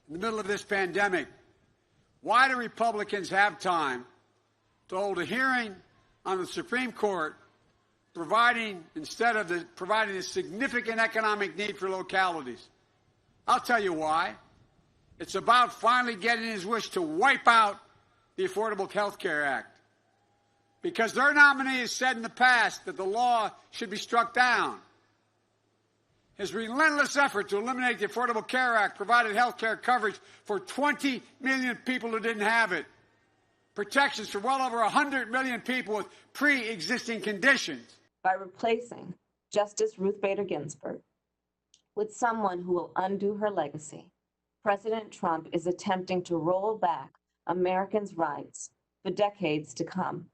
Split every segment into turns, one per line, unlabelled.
in the middle of this pandemic, why do Republicans have time to hold a hearing on the Supreme Court instead of providing a significant economic need for localities? I'll tell you why. It's about finally getting his wish to wipe out the Affordable Health Care Act. Because their nominee has said in the past that the law should be struck down. His relentless effort to eliminate the Affordable Care Act provided health care coverage for 20 million people who didn't have it. Protections for well over 100 million people with pre-existing conditions.
By replacing Justice Ruth Bader Ginsburg with someone who will undo her legacy, President Trump is attempting to roll back Americans' rights for decades to come.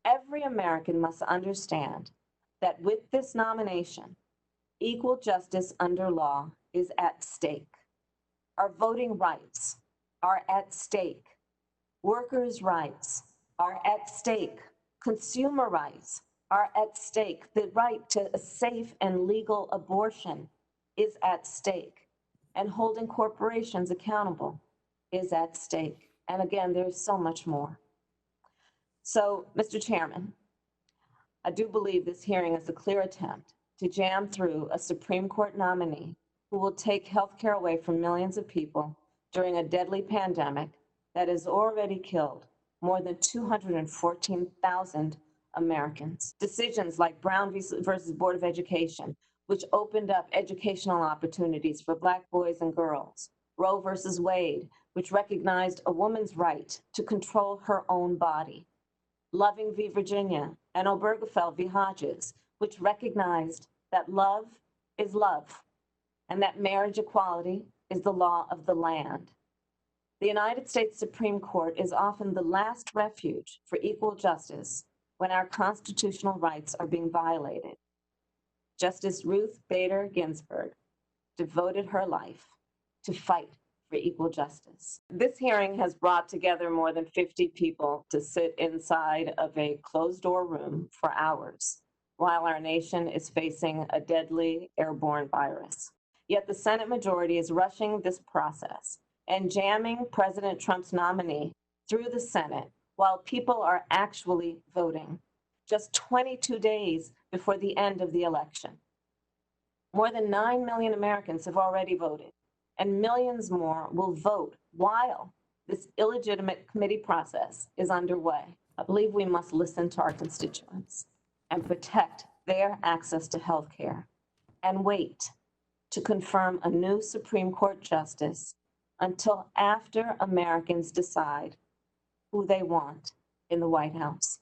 Every American must understand that with this nomination, equal justice under law is at stake. Our voting rights are at stake. Workers' rights are at stake. Consumer rights are at stake. The right to a safe and legal abortion is at stake. And holding corporations accountable is at stake. And again, there's so much more. So, Mr. Chairman, I do believe this hearing is a clear attempt to jam through a Supreme Court nominee who will take health care away from millions of people during a deadly pandemic that has already killed more than 214,000 Americans. Decisions like Brown versus Board of Education, which opened up educational opportunities for Black boys and girls. Roe versus Wade, which recognized a woman's right to control her own body. Loving v. Virginia and Obergefell v. Hodges, which recognized that love is love and that marriage equality is the law of the land. The United States Supreme Court is often the last refuge for equal justice when our constitutional rights are being violated. Justice Ruth Bader Ginsburg devoted her life to fight for equal justice. This hearing has brought together more than 50 people to sit inside of a closed-door room for hours while our nation is facing a deadly airborne virus. Yet the Senate majority is rushing this process and jamming President Trump's nominee through the Senate while people are actually voting, just 22 days before the end of the election. More than 9 million Americans have already voted, and millions more will vote while this illegitimate committee process is underway. I believe we must listen to our constituents and protect their access to health care and wait to confirm a new Supreme Court justice until after Americans decide who they want in the White House.